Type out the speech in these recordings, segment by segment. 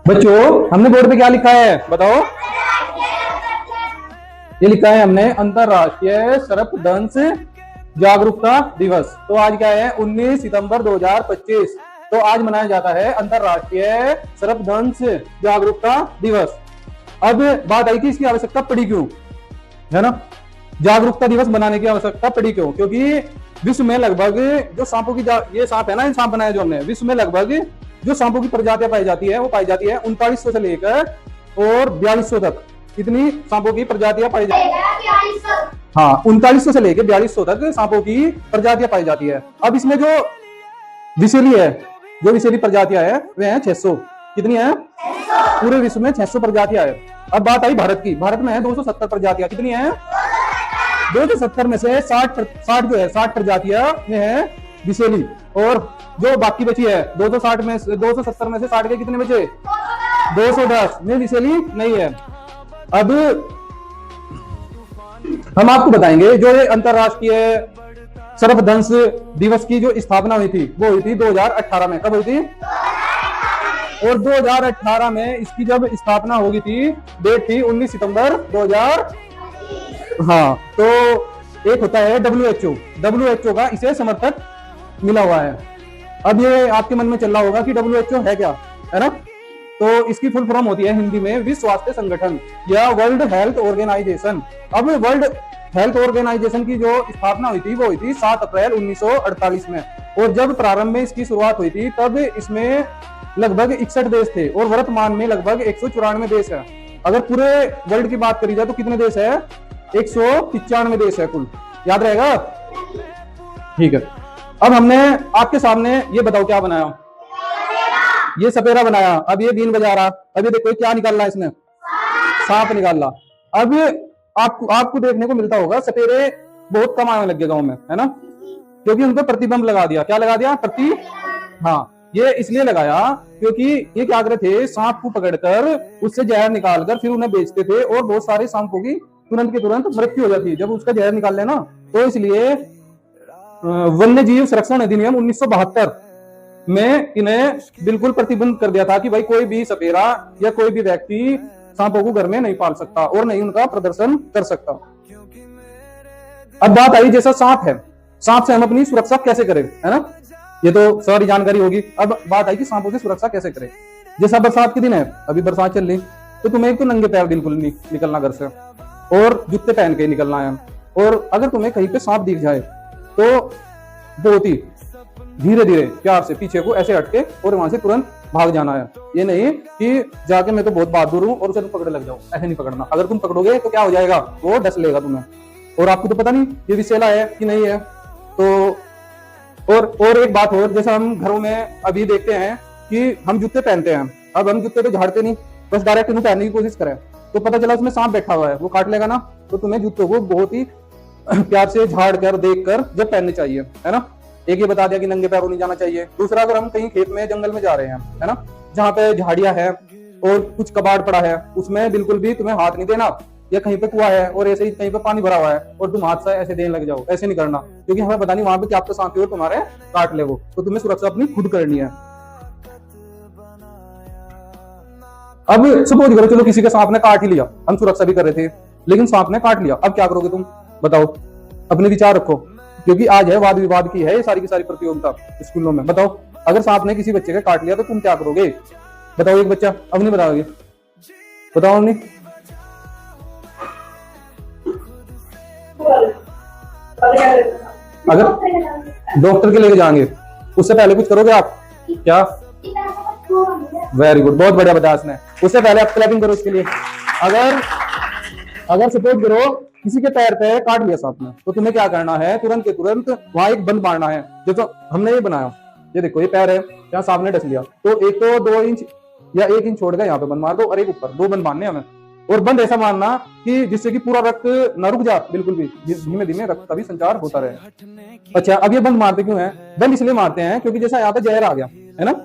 बच्चों, हमने बोर्ड पे क्या लिखा है बताओ। ये लिखा है हमने अंतरराष्ट्रीय सर्पदंश जागरूकता दिवस। तो आज क्या है 19 सितंबर 2025। तो आज मनाया जाता है अंतरराष्ट्रीय सर्पदंश जागरूकता दिवस। अब बात आई कि इसकी आवश्यकता पड़ी क्यों, है ना। जागरूकता दिवस बनाने की आवश्यकता पड़ी क्यों, क्योंकि विश्व में लगभग जो सांपों की ये सांप है ना, सांप बनाया जो हमने, विश्व में लगभग जो सांपों की प्रजातियां पाई जाती है वो पाई जाती है 3900 से लेकर और 4200 तक। कितनी सांपों की प्रजातियां पाई जाती है? हाँ, 3900 से लेकर 4200 तक सांपों की प्रजातियां पाई जाती है। अब इसमें जो विषैली है, जो विषैली प्रजातियां है वे हैं 600। कितनी है? पूरे विश्व में 600 प्रजातियां है। अब बात आई भारत की। भारत में है 270 प्रजातियां। कितनी है? 270 में से 60 जो है 60 प्रजातियां में है विषैली, और जो बाकी बची है 260 में 270 में से 60 के कितने बचे? 210 में विषैली नहीं है। अब हम आपको बताएंगे जो ये अंतरराष्ट्रीय सर्पदंश दिवस की जो स्थापना हुई थी वो हुई थी 2018 में। कब हुई थी? और 2018 में इसकी जब स्थापना होगी थी, डेट थी 19 सितंबर 2000। हाँ, तो एक होता है WHO का इसे समर्थक मिला हुआ है। अब ये आपके मन में चल रहा होगा कि WHO है क्या, है ना। तो इसकी फुल फॉर्म होती है हिंदी में विश्व स्वास्थ्य संगठन या वर्ल्ड हेल्थ ऑर्गेनाइजेशन। अब वर्ल्ड हेल्थ ऑर्गेनाइजेशन की जो स्थापना हुई थी वो हुई थी 7 अप्रैल 1948 में। और जब प्रारंभ में इसकी शुरुआत हुई थी तब इसमें लगभग 61 देश थे और वर्तमान में लगभग 194 देश है। अगर पूरे वर्ल्ड की बात करी जाए तो कितने देश है? 195 देश है कुल। याद रहेगा? ठीक है। अब हमने आपके सामने ये बताओ क्या बनाया? ये सपेरा बनाया। अब ये बीन बजा रहा। अब ये देखो क्या निकाल रहा है इसने? सांप निकाल रहा। अब आपको देखने को मिलता होगा सपेरे बहुत कम आने लग गए गाँव में, है ना, क्योंकि उनको प्रतिबंध लगा दिया। क्या लगा दिया? हाँ, ये इसलिए लगाया क्योंकि ये क्या करते थे, सांप को पकड़कर उससे जहर निकालकर फिर उन्हें बेचते थे और बहुत सारे सांपों की तुरंत के तुरंत मृत्यु हो जाती है जब उसका जहर निकाल लेना। तो इसलिए वन्य जीव संरक्षण अधिनियम 1972 में इन्हें बिल्कुल प्रतिबंध कर दिया था कि भाई कोई भी सपेरा या कोई भी व्यक्ति सांपों को घर में नहीं पाल सकता और नहीं उनका प्रदर्शन कर सकता। अब बात आई जैसा सांप है, सांप से हम अपनी सुरक्षा कैसे करें, है ना, ये तो सारी जानकारी होगी। अब बात आई कि सांपों से सुरक्षा कैसे करें। जैसा बरसात के दिन है, अभी बरसात चल रही, तो तुम्हें एक तो नंगे पैर बिल्कुल नहीं निकलना घर से और जूते पहन के निकलना है। और अगर तुम्हें कहीं पे सांप दिख जाए तो बहुत ही धीरे धीरे प्यार से पीछे को ऐसे हटके और वहां से तुरंत भाग जाना है। ये नहीं कि जाके मैं तो बहुत बहादुर हूं और उसे तुम पकड़ने लग जाओ, ऐसे नहीं पकड़ना। अगर तुम पकड़ोगे तो क्या हो जाएगा, वो डस लेगा तुम्हें और आपको तो पता नहीं ये विषैला है कि नहीं है। तो और एक बात और, जैसा हम घरों में अभी देखते हैं कि हम जूते पहनते हैं। अब हम जूते तो झाड़ते नहीं, बस डायरेक्ट इन्हें पहनने की कोशिश करें तो पता चला उसमें सांप बैठा हुआ है, वो काट लेगा ना। तो तुम्हें जूतों को बहुत ही प्यार से झाड़ कर देख कर जब पहनने चाहिए, है ना। एक ये बता दिया कि नंगे पैरों नहीं जाना चाहिए। दूसरा, अगर हम कहीं खेत में जंगल में जा रहे हैं, है ना, जहाँ पे झाड़ियां है और कुछ कबाड़ पड़ा है, उसमें बिल्कुल भी तुम्हें हाथ नहीं देना। या कहीं पे कुआं है और ऐसे ही कहीं पे पानी भरा हुआ है और तुम हाथ से ऐसे देने लग जाओ, ऐसे नहीं करना, क्योंकि हमें पता नहीं वहां पे क्या आपका सांप और तुम्हारे काट ले वो। तो तुम्हें सुरक्षा अपनी खुद करनी है। अब सपोज करो, चलो किसी का सांप ने काट ही लिया, हम सुरक्षा भी कर रहे थे लेकिन सांप ने काट लिया, अब क्या करोगे तुम बताओ? अपने विचार रखो, क्योंकि आज है वाद विवाद की है ये सारी की सारी प्रतियोगिता स्कूलों में। बताओ, अगर सांप ने किसी बच्चे का काट लिया तो तुम क्या करोगे? बताओ एक बच्चा, अब नहीं बताओगे? बताओ नहीं। अगर डॉक्टर के लेके जाएंगे उससे पहले कुछ करोगे आप क्या? वेरी गुड, बहुत बढ़िया बताया इसने। उससे पहले आप क्लैपिंग करो इसके लिए। अगर सपोज करो किसी के पैर पे काट लिया सांप ने तो तुम्हें क्या करना है? तुरंत के तुरंत वहां एक बंद मारना है। जो तो हमने ये बनाया, ये देखो ये पैर है, यहाँ सांप ने डस लिया तो एक तो 2 इंच या 1 इंच छोड़ कर यहाँ पे बंद मार दो और एक ऊपर, 2 बंद मारने हमें। और बंद ऐसा मारना कि जिससे कि पूरा रक्त न रुक जाए, बिल्कुल भी धीमे धीमे रक्त का भी संचार होता रहे। अच्छा, अब ये बंद मारते क्यों है? बंद इसलिए मारते हैं क्योंकि जैसा यहाँ पे जहर आ गया है ना,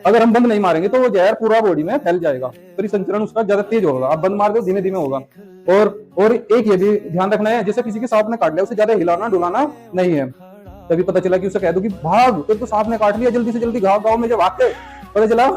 अगर हम बंद नहीं मारेंगे तो वो जहर पूरा बॉडी में फैल जाएगा, परिसंचरण उसका ज्यादा तेज होगा। अब बंद मार दो धीमे धीमे होगा। और एक ये भी ध्यान रखना है, जैसे किसी के सांप ने काट लिया उसे ज्यादा हिलाना डुलाना नहीं है। तभी पता चला कि उसे कह दो कि भाग, तो सांप ने काट लिया, जल्दी से जल्दी गाँव में जब भागते पता चला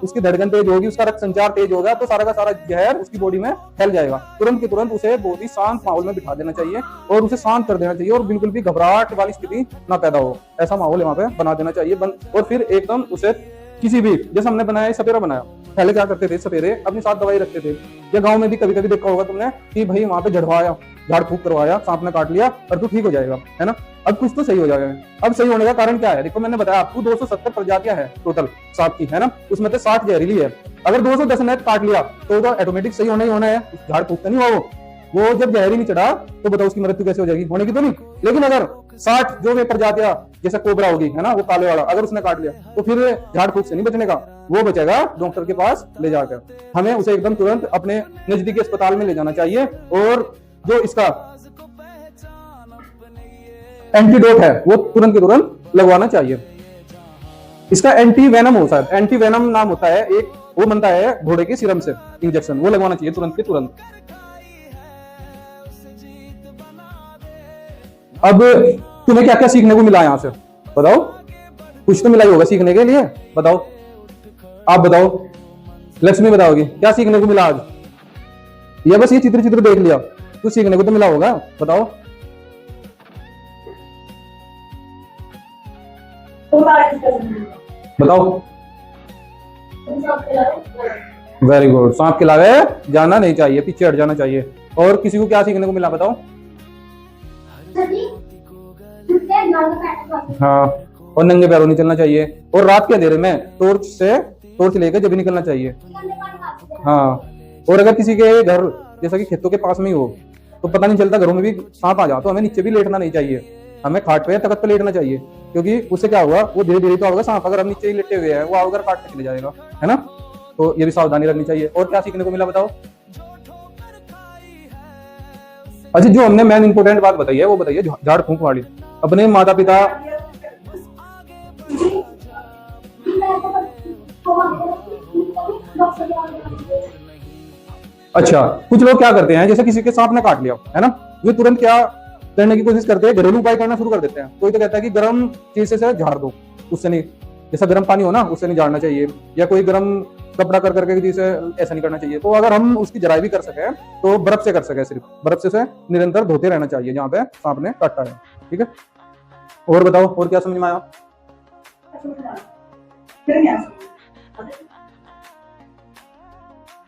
उसकी धड़कन तेज होगी, उसका रक्त संचार तेज होगा, तो सारा का सारा जहर उसकी बॉडी में फैल जाएगा। तुरंत के तुरंत उसे बहुत ही शांत माहौल में बिठा देना चाहिए और उसे शांत कर देना चाहिए और बिल्कुल भी घबराहट वाली स्थिति ना पैदा हो, ऐसा माहौल वहां पे बना देना चाहिए बंद। और फिर एकदम उसे किसी भी, जैसे हमने बनाया सपेरा बनाया, पहले क्या करते थे सपेरे अपने साथ दवाई रखते थे, या गांव में भी कभी कभी देखा होगा तुमने कि भाई वहां पे झड़वाया, झाड़ फूक करवाया, सांप ने काट लिया और तू ठीक हो जाएगा, है ना। अब कुछ तो सही हो जाएगा। अब सही होने का कारण क्या है, देखो मैंने बताया आपको 270 प्रजातियां है टोटल सांप की, है ना, उसमें से 60 जहरीली है। अगर 210 ने काट लिया तो ऑटोमेटिक सही होना ही होना है, झाड़ फूक नहीं हुआ वो जब जहर ही नहीं चढ़ा तो बताओ उसकी मृत्यु कैसे हो जाएगी, होने की तो नहीं। लेकिन अगर 60 जो वे प्रजातियां जैसे कोबरा होगी, है ना, वो काले वाला, अगर उसने काट लिया तो फिर झाड़ फूक से नहीं बचने का, वो बचेगा डॉक्टर के पास ले जाकर। हमें उसे एकदम तुरंत अपने नजदीकी अस्पताल में ले जाना चाहिए और जो इसका एंटीडोट है वो तुरंत के तुरंत लगवाना चाहिए। इसका एंटी वेनम होता है, एंटी वेनम नाम होता है एक, वो बनता है घोड़े के सीरम से इंजेक्शन, वो लगवाना चाहिए तुरंत के तुरंत। अब तुम्हें क्या क्या सीखने को मिला यहाँ से बताओ, कुछ तो मिला ही होगा सीखने के लिए, बताओ आप बताओ, लक्ष्मी बताओगी क्या सीखने को मिला आज, या बस ये चित्र चित्र देख लिया, कुछ सीखने को तो मिला होगा, बताओ। बताओ। वेरी गुड, सांप के अलावे जाना नहीं चाहिए, पीछे हट जाना चाहिए। और किसी को क्या सीखने को मिला बताओ। हाँ, और नंगे पैरों नहीं चलना चाहिए, और रात के अंधेरे में टॉर्च लेकर जब भी निकलना चाहिए। हाँ, और अगर किसी के घर जैसा कि खेतों के पास में ही हो तो पता नहीं चलता, घरों में भी सांप आ जाओ तो हमें नीचे भी लेटना नहीं चाहिए, हमें खाट पे तख्त पे लेटना चाहिए, क्योंकि उससे क्या हुआ, वो धीरे धीरे तो आएगा सांप, अगर हम नीचे ही लेटे हुए हैं वो आकर काट के चले जाएगा, है ना। तो ये भी सावधानी रखनी चाहिए। और क्या सीखने को मिला बताओ। अच्छा, जो हमने मेन इंपोर्टेंट बात बताई है वो बताइए, झाड़ फूंक वाली। अपने माता पिता, अच्छा कुछ लोग क्या करते हैं, जैसे किसी के सांप ने काट लिया, है ना, वे तुरंत क्या करने की कोशिश करते हैं, घरेलू उपाय करना शुरू कर देते हैं। कोई तो कहता है कि गर्म चीज से झाड़ दो, उससे नहीं, जैसा गर्म पानी हो ना उससे नहीं झाड़ना चाहिए, या कोई गर्म कपड़ा कर करके जिसे ऐसा नहीं करना चाहिए। तो अगर हम उसकी जराई भी कर सके तो बर्फ से कर सके, सिर्फ बर्फ से उसे निरंतर धोते रहना चाहिए जहाँ पे सांप ने काटा है, ठीक है। और बताओ, और क्या समझ में आया।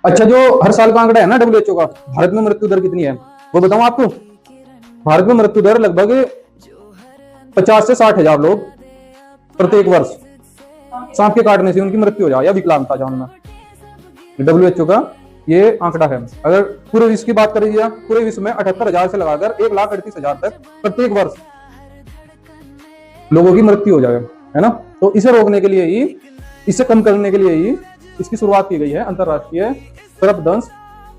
अच्छा, जो हर साल का आंकड़ा है ना WHO का, भारत में मृत्यु दर कितनी है वो बताऊं आपको। भारत में मृत्यु दर लगभग 50 से 60 हजार लोग प्रत्येक वर्ष सांप के काटने से उनकी मृत्यु हो जाए या विकलांगता जानना, WHO का ये आंकड़ा है। अगर पूरे विश्व की बात करें, पूरे विश्व में 78,000 से लगाकर 1,38,000 तक प्रत्येक वर्ष लोगों की मृत्यु हो जाए, है ना। तो इसे रोकने के लिए ही, इसे कम करने के लिए ही इसकी शुरुआत की गई है अंतरराष्ट्रीय सर्पदंश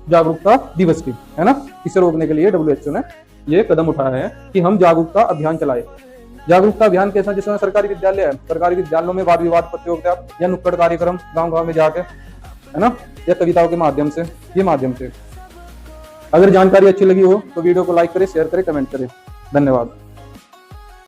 जागरूकता दिवस की, है ना। इसे रोकने के लिए WHO ने ये कदम उठाया है कि हम जागरूकता अभियान चलाए। जागरूकता अभियान कैसा, जिसमें सरकारी विद्यालय है, सरकारी विद्यालयों में वाद विवाद प्रतियोगिता या नुक्कड़ कार्यक्रम गांव गांव में जाके, है ना, या कविताओं के माध्यम से, ये माध्यम से। अगर जानकारी अच्छी लगी हो तो वीडियो को लाइक करें, शेयर करें, कमेंट करें। धन्यवाद।